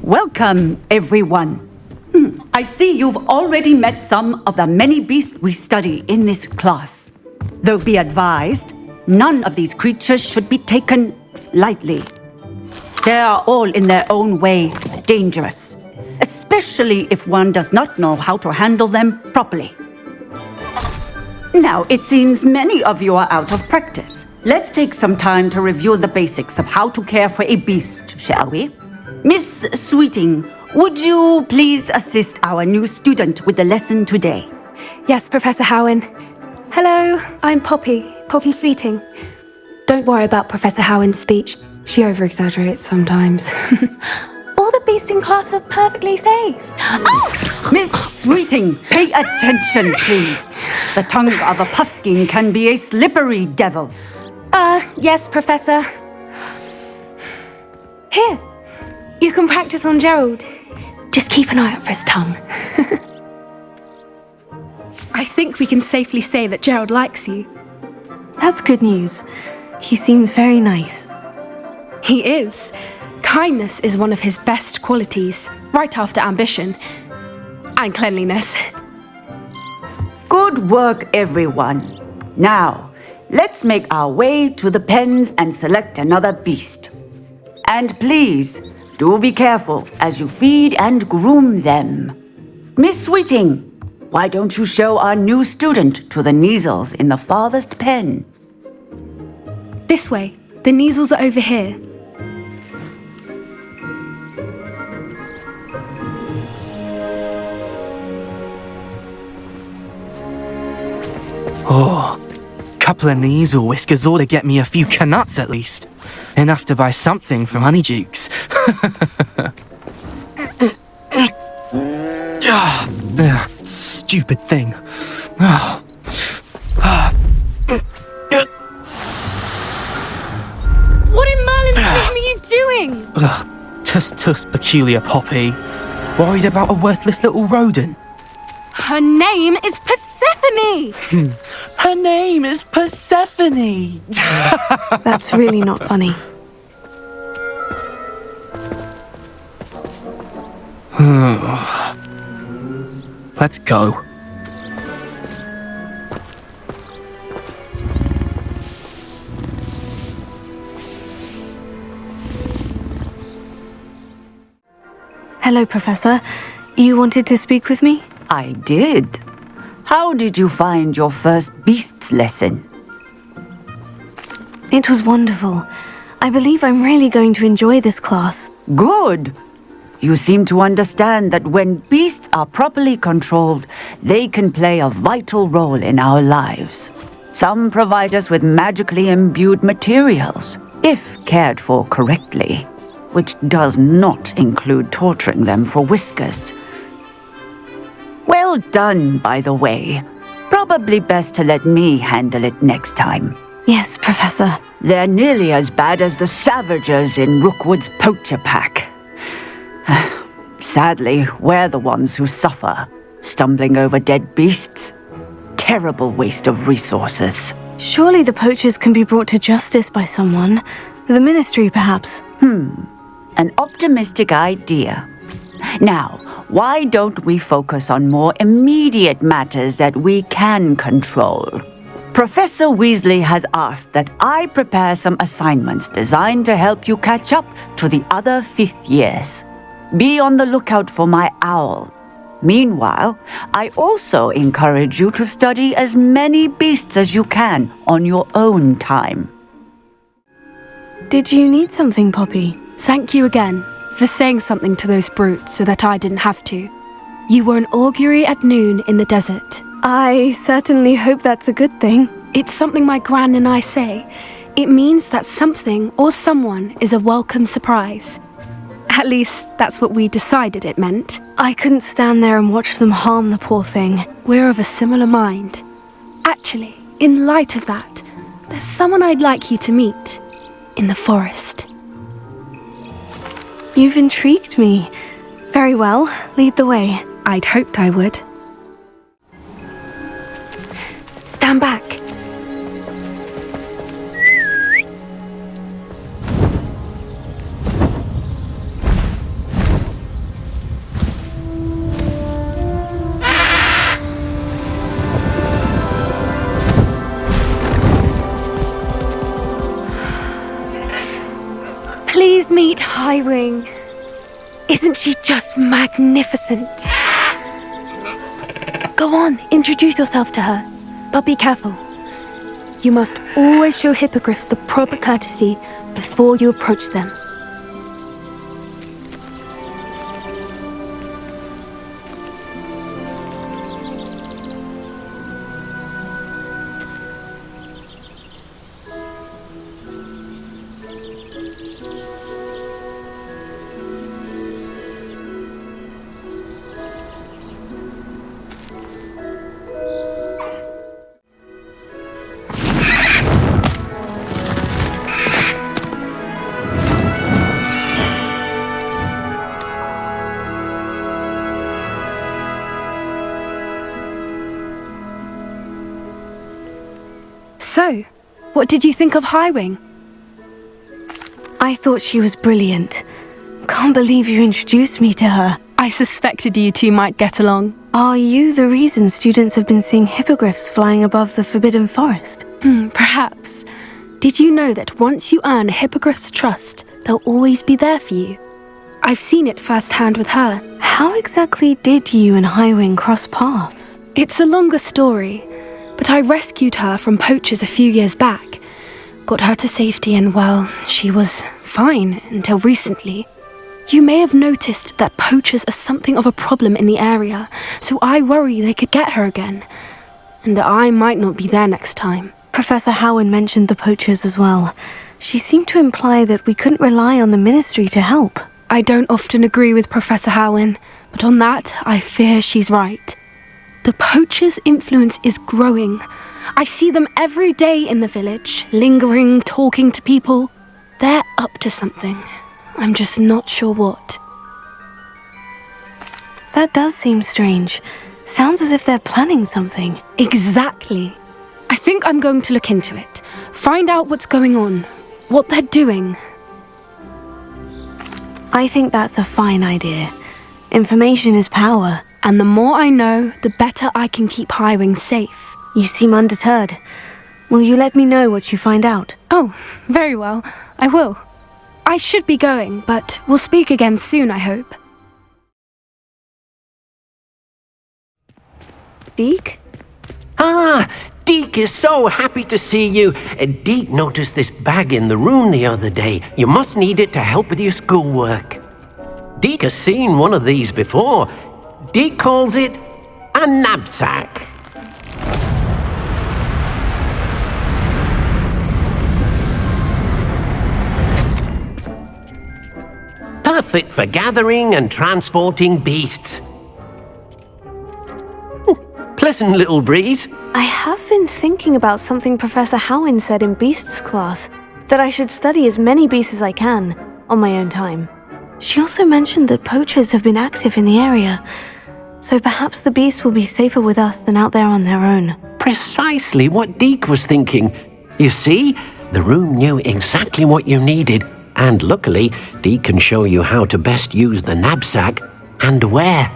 Welcome, everyone. I see you've already met some of the many beasts we study in this class. Though be advised, none of these creatures should be taken lightly. They are all in their own way dangerous, especially if one does not know how to handle them properly. Now, it seems many of you are out of practice. Let's take some time to review the basics of how to care for a beast, shall we? Miss Sweeting, would you please assist our new student with the lesson today? Yes, Professor Howen. Hello, I'm Poppy Sweeting. Don't worry about Professor Howen's speech. She over-exaggerates sometimes. All the beasts in class are perfectly safe. Oh! Miss Sweeting, pay attention, please. The tongue of a puffskein can be a slippery devil. Yes, Professor. Here, you can practice on Gerald. Just keep an eye out for his tongue. I think we can safely say that Gerald likes you. That's good news. He seems very nice. He is. Kindness is one of his best qualities, right after ambition. And cleanliness. Good work, everyone. Now, let's make our way to the pens and select another beast. And please, do be careful as you feed and groom them. Miss Sweeting, why don't you show our new student to the Neasels in the farthest pen? This way. The Neasels are over here. Oh, couple of Neasel whiskers ought to get me a few canuts at least. Enough to buy something from Honeydukes. Stupid thing. What in Merlin's name are you doing? Tuss, peculiar Poppy. Worried about a worthless little rodent. Her name is Persephone! Her name is Persephone! That's really not funny. Let's go. Hello, Professor. You wanted to speak with me? I did. How did you find your first beasts lesson? It was wonderful. I believe I'm really going to enjoy this class. Good. You seem to understand that when beasts are properly controlled, they can play a vital role in our lives. Some provide us with magically imbued materials, if cared for correctly, which does not include torturing them for whiskers. Well done, by the way. Probably best to let me handle it next time. Yes, Professor. They're nearly as bad as the Savagers in Rookwood's poacher pack. Sadly, we're the ones who suffer, stumbling over dead beasts. Terrible waste of resources. Surely the poachers can be brought to justice by someone. The Ministry, perhaps. An optimistic idea. Now, why don't we focus on more immediate matters that we can control? Professor Weasley has asked that I prepare some assignments designed to help you catch up to the other 5th years. Be on the lookout for my owl. Meanwhile, I also encourage you to study as many beasts as you can on your own time. Did you need something, Poppy? Thank you again for saying something to those brutes so that I didn't have to. You were an augury at noon in the desert. I certainly hope that's a good thing. It's something my gran and I say. It means that something or someone is a welcome surprise. At least, that's what we decided it meant. I couldn't stand there and watch them harm the poor thing. We're of a similar mind. Actually, in light of that, there's someone I'd like you to meet. In the forest. You've intrigued me. Very well, lead the way. I'd hoped I would. Stand back. meet Highwing. Isn't she just magnificent? Go on, introduce yourself to her. But be careful. You must always show hippogriffs the proper courtesy before you approach them. So, what did you think of Highwing? I thought she was brilliant. Can't believe you introduced me to her. I suspected you two might get along. Are you the reason students have been seeing hippogriffs flying above the Forbidden Forest? Perhaps. Did you know that once you earn a hippogriff's trust, they'll always be there for you? I've seen it firsthand with her. How exactly did you and Highwing cross paths? It's a longer story, but I rescued her from poachers a few years back. Got her to safety and, well, she was fine until recently. You may have noticed that poachers are something of a problem in the area, so I worry they could get her again. And I might not be there next time. Professor Howin mentioned the poachers as well. She seemed to imply that we couldn't rely on the Ministry to help. I don't often agree with Professor Howin, but on that, I fear she's right. The poachers' influence is growing. I see them every day in the village, lingering, talking to people. They're up to something. I'm just not sure what. That does seem strange. Sounds as if they're planning something. Exactly. I think I'm going to look into it. Find out what's going on, what they're doing. I think that's a fine idea. Information is power. And the more I know, the better I can keep Highwing safe. You seem undeterred. Will you let me know what you find out? Oh, very well. I will. I should be going, but we'll speak again soon, I hope. Deke? Ah, Deke is so happy to see you. Deke noticed this bag in the room the other day. You must need it to help with your schoolwork. Deke has seen one of these before. Deke calls it a knapsack. Perfect for gathering and transporting beasts. Pleasant little breeze. I have been thinking about something Professor Howin said in Beasts class, that I should study as many beasts as I can, on my own time. She also mentioned that poachers have been active in the area, so perhaps the beasts will be safer with us than out there on their own. Precisely what Deke was thinking. You see, the room knew exactly what you needed, and luckily, Deke can show you how to best use the knapsack and where.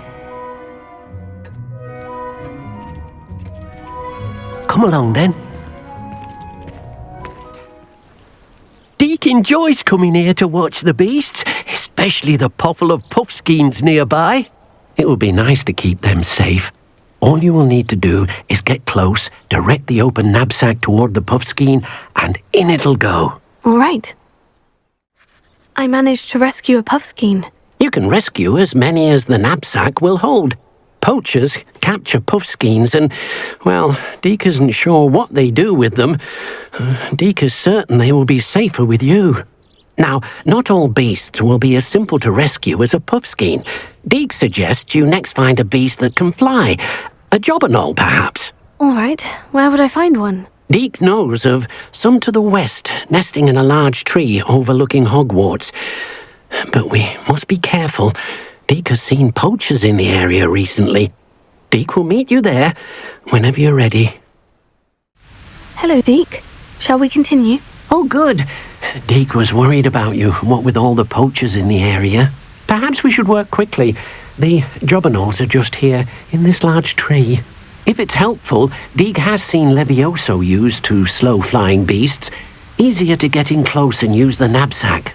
Come along then. Deke enjoys coming here to watch the beasts, especially the potful of puffskeins nearby. It will be nice to keep them safe. All you will need to do is get close, direct the open knapsack toward the puffskein, and in it'll go. All right. I managed to rescue a puffskein. You can rescue as many as the knapsack will hold. Poachers capture puffskeins and, well, Deke isn't sure what they do with them. Deke is certain they will be safer with you. Now, not all beasts will be as simple to rescue as a puffskein. Deke suggests you next find a beast that can fly. A jobberknoll, perhaps. All right. Where would I find one? Deke knows of some to the west, nesting in a large tree overlooking Hogwarts. But we must be careful. Deke has seen poachers in the area recently. Deke will meet you there whenever you're ready. Hello, Deke. Shall we continue? Oh, good. Deke was worried about you, what with all the poachers in the area. Perhaps we should work quickly. The jobberknolls are just here, in this large tree. If it's helpful, Deke has seen Levioso used to slow flying beasts. Easier to get in close and use the knapsack.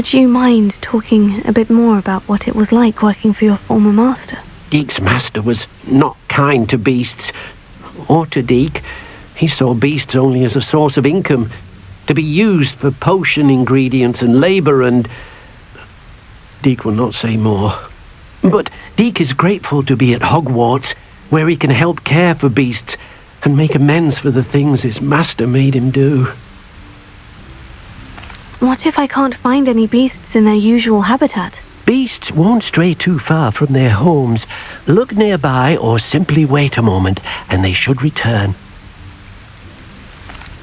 Would you mind talking a bit more about what it was like working for your former master? Deek's master was not kind to beasts, or to Deek. He saw beasts only as a source of income, to be used for potion ingredients and labour, and... Deek will not say more. But Deek is grateful to be at Hogwarts, where he can help care for beasts and make amends for the things his master made him do. What if I can't find any beasts in their usual habitat? Beasts won't stray too far from their homes. Look nearby or simply wait a moment, and they should return.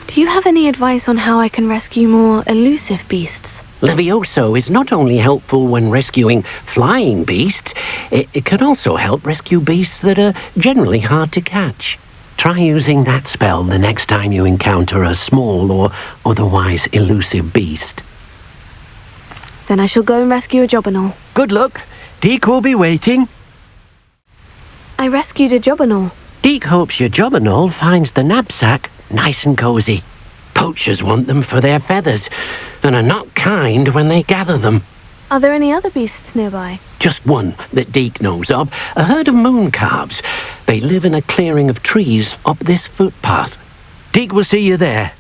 Do you have any advice on how I can rescue more elusive beasts? Levioso is not only helpful when rescuing flying beasts, it can also help rescue beasts that are generally hard to catch. Try using that spell the next time you encounter a small or otherwise elusive beast. Then I shall go and rescue a Jobberknoll. Good luck. Deek will be waiting. I rescued a Jobberknoll. Deek hopes your Jobberknoll finds the knapsack nice and cosy. Poachers want them for their feathers, and are not kind when they gather them. Are there any other beasts nearby? Just one that Deek knows of, a herd of moon calves. They live in a clearing of trees up this footpath. Deek will see you there.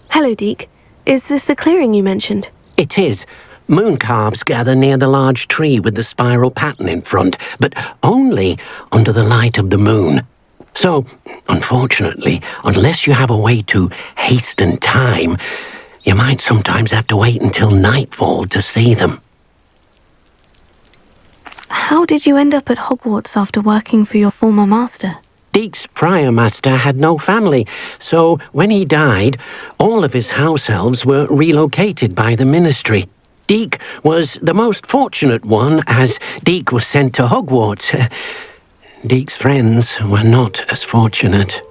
Hello, Deek. Is this the clearing you mentioned? It is. Moon calves gather near the large tree with the spiral pattern in front, but only under the light of the moon. So, unfortunately, unless you have a way to hasten time, you might sometimes have to wait until nightfall to see them. How did you end up at Hogwarts after working for your former master? Deek's prior master had no family, so when he died, all of his house elves were relocated by the ministry. Deek was the most fortunate one, as Deek was sent to Hogwarts. Deek's friends were not as fortunate.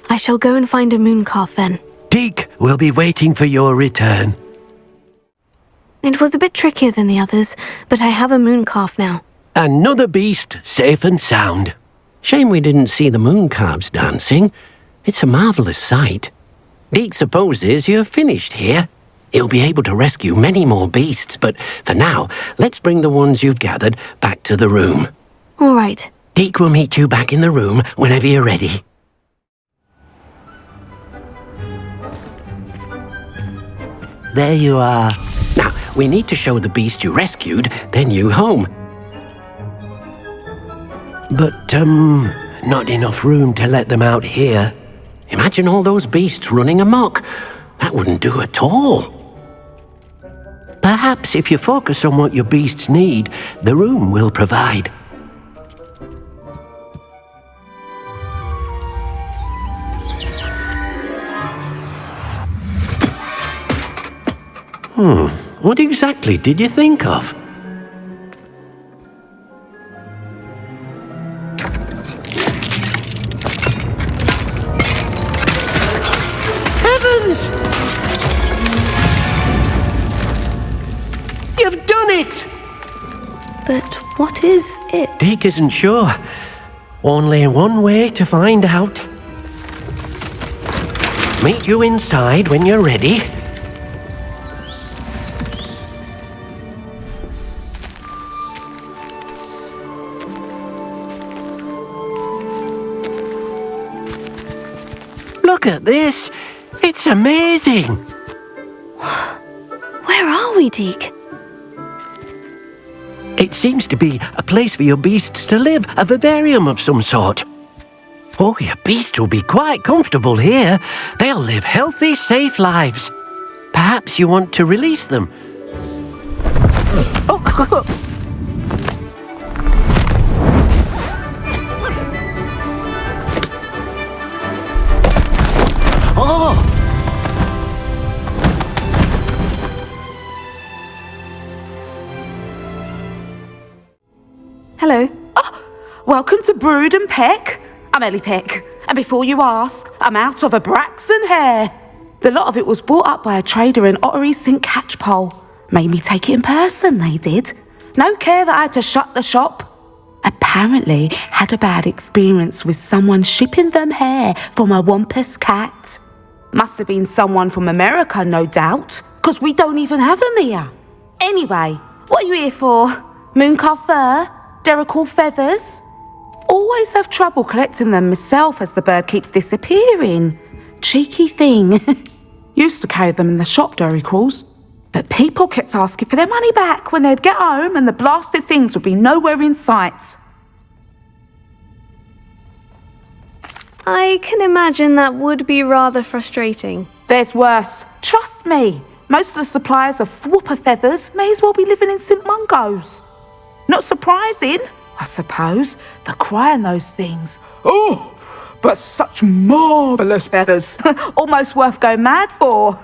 I shall go and find a mooncalf then. Deek will be waiting for your return. It was a bit trickier than the others, but I have a mooncalf now. Another beast, safe and sound. Shame we didn't see the mooncalves dancing. It's a marvellous sight. Deek supposes you're finished here. He'll be able to rescue many more beasts, but for now, let's bring the ones you've gathered back to the room. All right. Deek will meet you back in the room whenever you're ready. There you are. Now, we need to show the beast you rescued their new home. But, not enough room to let them out here. Imagine all those beasts running amok. That wouldn't do at all. Perhaps if you focus on what your beasts need, the room will provide. What exactly did you think of? Heavens! You've done it! But what is it? Deek isn't sure. Only one way to find out. Meet you inside when you're ready. Look at this! It's amazing! Where are we, Deek? It seems to be a place for your beasts to live, a vivarium of some sort. Oh, your beasts will be quite comfortable here. They'll live healthy, safe lives. Perhaps you want to release them. Oh. Oh! Hello. Welcome to Brood and Peck. I'm Ellie Peck, and before you ask, I'm out of a Braxton hair. The lot of it was bought up by a trader in Ottery St. Catchpole. Made me take it in person, they did. No care that I had to shut the shop. Apparently had a bad experience with someone shipping them hair for my Wampus cat. Must have been someone from America, no doubt. 'cause we don't even have them here. Anyway, what are you here for? Mooncarved fur? Derrickle feathers? Always have trouble collecting them myself as the bird keeps disappearing. Cheeky thing. Used to carry them in the shop, Derricles. But people kept asking for their money back when they'd get home and the blasted things would be nowhere in sight. I can imagine that would be rather frustrating. There's worse. Trust me. Most of the suppliers of whooper feathers may as well be living in St. Mungo's. Not surprising, I suppose, the cry in those things. Oh, but such marvellous feathers. Almost worth going mad for.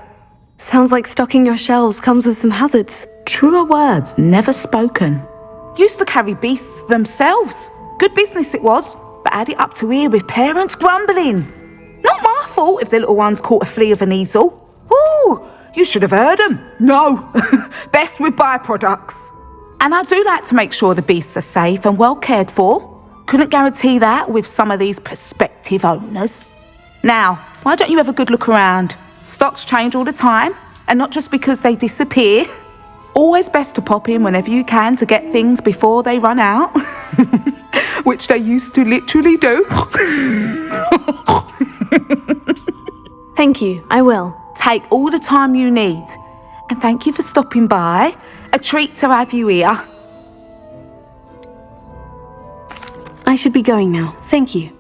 Sounds like stocking your shelves comes with some hazards. Truer words never spoken. Used to carry beasts themselves. Good business it was, but add it up to here with parents grumbling. Not my fault if the little ones caught a flea of an easel. Ooh, you should have heard them. No, best with byproducts. And I do like to make sure the beasts are safe and well cared for. Couldn't guarantee that with some of these prospective owners. Now, why don't you have a good look around? Stocks change all the time, and not just because they disappear. Always best to pop in whenever you can to get things before they run out. Which they used to literally do. Thank you, I will. Take all the time you need. And thank you for stopping by. A treat to have you here. I should be going now. Thank you.